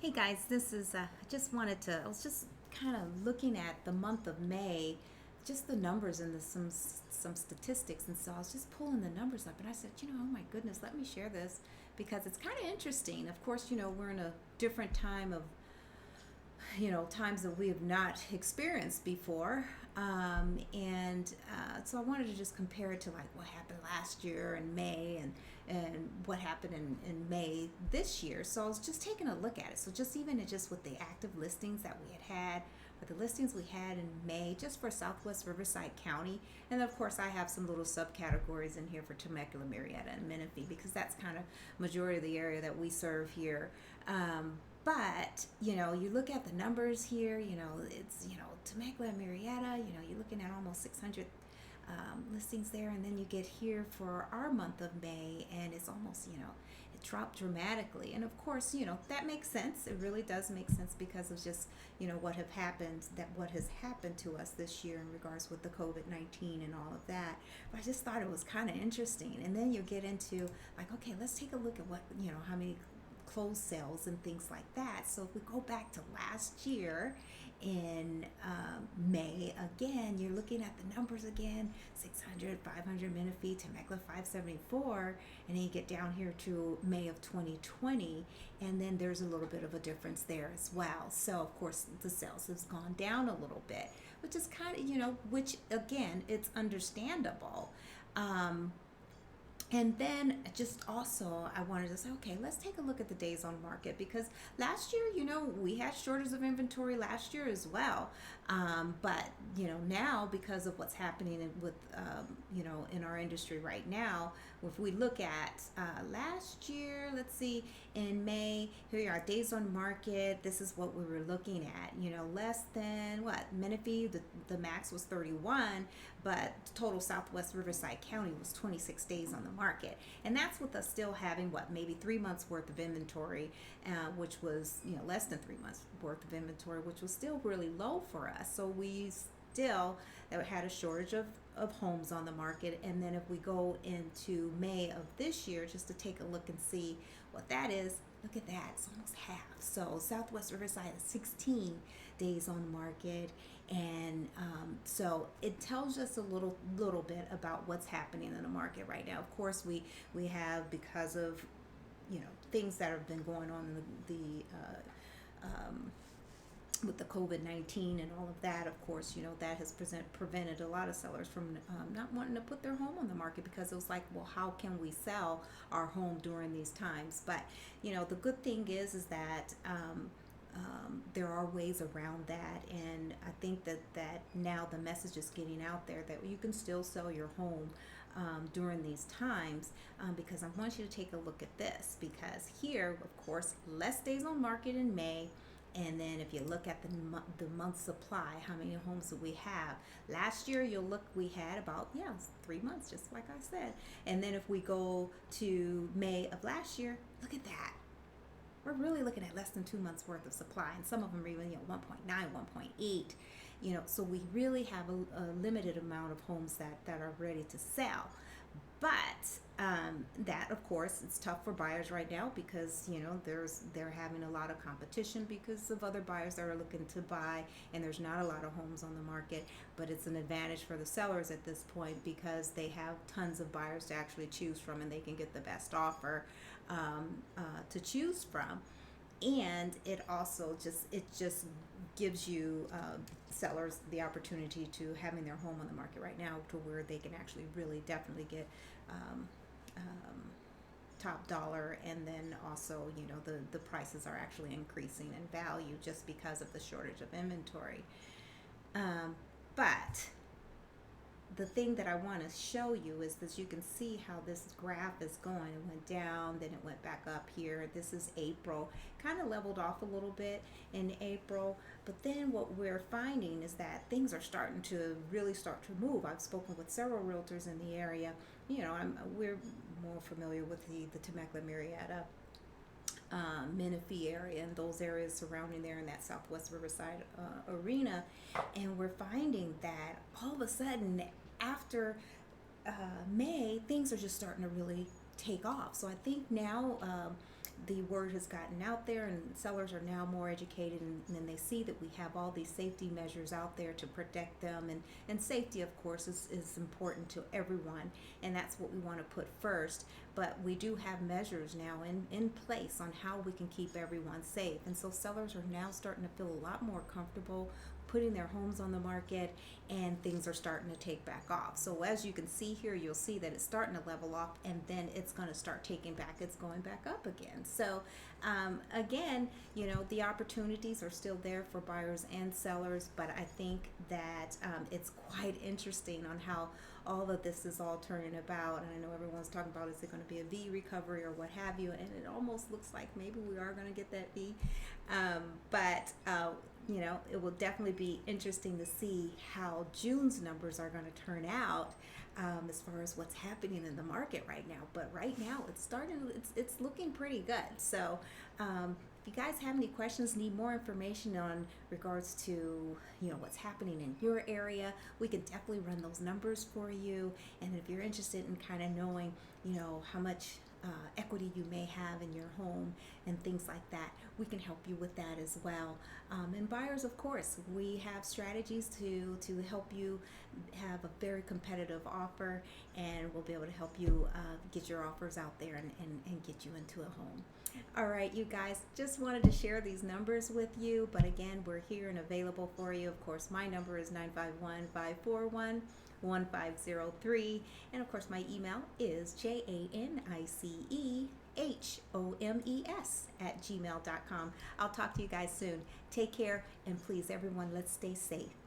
Hey guys, this is, I was just kind of looking at the month of May, just the numbers and some statistics. And so I was just pulling the numbers up and I said, oh my goodness, let me share this because it's kind of interesting. Of course, we're in a different time of times that we have not experienced before. And so I wanted to just compare it to like what happened last year in May and what happened in May this year. So I was just taking a look at it. So just even just with the active listings that we had, with the listings we had in May, just for Southwest Riverside County. And of course, I have some little subcategories in here for Temecula, Murrieta, and Menifee because that's kind of majority of the area that we serve here. But you look at the numbers here. It's Temecula and Murrieta. You're looking at almost 600 listings there, and then you get here for our month of May, and it's almost it dropped dramatically. And of course, that makes sense. It really does make sense because of just what has happened to us this year in regards with the COVID-19 and all of that. But I just thought it was kind of interesting. And then you get into like, okay, let's take a look at what how many closed sales and things like that. So if we go back to last year in May, again, you're looking at the numbers again, 600, 500 Menifee, Temecula 574, and then you get down here to May of 2020, and then there's a little bit of a difference there as well. So of course the sales has gone down a little bit, which is kind of, which again, it's understandable. And then just also, I wanted to say, okay, let's take a look at the days on market because last year, we had shortage of inventory last year as well. But, now because of what's happening with, in our industry right now, if we look at last year, let's see, in May, here are days on market. This is what we were looking at, less than what? Menifee, the max was 31, but total Southwest Riverside County was 26 days on the market. And that's with us still having maybe 3 months worth of inventory, which was, less than 3 months worth of inventory, which was still really low for us. So we still had a shortage of homes on the market. And then if we go into May of this year, just to take a look and see what that is, look at that, it's almost half. So Southwest Riverside is 16 days on market, and so it tells us a little bit about what's happening in the market right now. Of course, we have, because of things that have been going on in with the COVID-19 and all of that. Of course, that has prevented a lot of sellers from not wanting to put their home on the market because it was like, well, how can we sell our home during these times? But the good thing is that there are ways around that, and I think that now the message is getting out there that you can still sell your home during these times, because I want you to take a look at this, because here, of course, less days on market in May. And then if you look at the month supply, how many homes do we have? Last year, we had about 3 months, just like I said. And then if we go to May of last year, look at that. We're really looking at less than 2 months worth of supply, and some of them are even 1.9, 1.8. So we really have a limited amount of homes that are ready to sell. But that, of course, it's tough for buyers right now because they're having a lot of competition because of other buyers that are looking to buy, and there's not a lot of homes on the market. But it's an advantage for the sellers at this point because they have tons of buyers to actually choose from, and they can get the best offer to choose from. And it also just gives you sellers the opportunity to having their home on the market right now to where they can actually really definitely get um, um, top dollar, and then also the prices are actually increasing in value just because of the shortage of inventory. But the thing that I want to show you is that you can see how this graph is going. It went down, then it went back up here. This is April, kind of leveled off a little bit in April, but then what we're finding is that things are starting to really start to move. I've spoken with several realtors in the area. We're more familiar with the Temecula, Murrieta, Menifee area and those areas surrounding there in that Southwest Riverside arena, and we're finding that all of a sudden after May, things are just starting to really take off. So I think now the word has gotten out there, and sellers are now more educated, and they see that we have all these safety measures out there to protect them, and safety, of course, is important to everyone, and that's what we want to put first. But we do have measures now in place on how we can keep everyone safe, and so sellers are now starting to feel a lot more comfortable putting their homes on the market, and things are starting to take back off. So as you can see here, you'll see that it's starting to level off, and then it's going to start taking back, it's going back up again. So again, the opportunities are still there for buyers and sellers, but I think that it's quite interesting on how all of this is all turning about. And I know everyone's talking about, is it going to be a V recovery or what have you, and it almost looks like maybe we are going to get that V. But it will definitely be interesting to see how June's numbers are going to turn out as far as what's happening in the market right now. But right now it's looking pretty good. So if you guys have any questions, need more information on regards to what's happening in your area, we can definitely run those numbers for you. And if you're interested in kind of knowing how much equity you may have in your home and things like that, we can help you with that as well. And buyers, of course, we have strategies to help you have a very competitive offer, and we'll be able to help you get your offers out there and get you into a home. All right, you guys, just wanted to share these numbers with you, but again, we're here and available for you. Of course, my number is 951-541-1503, and of course my email is janicehomes@gmail.com. I'll talk to you guys soon. Take care, and please, everyone, let's stay safe.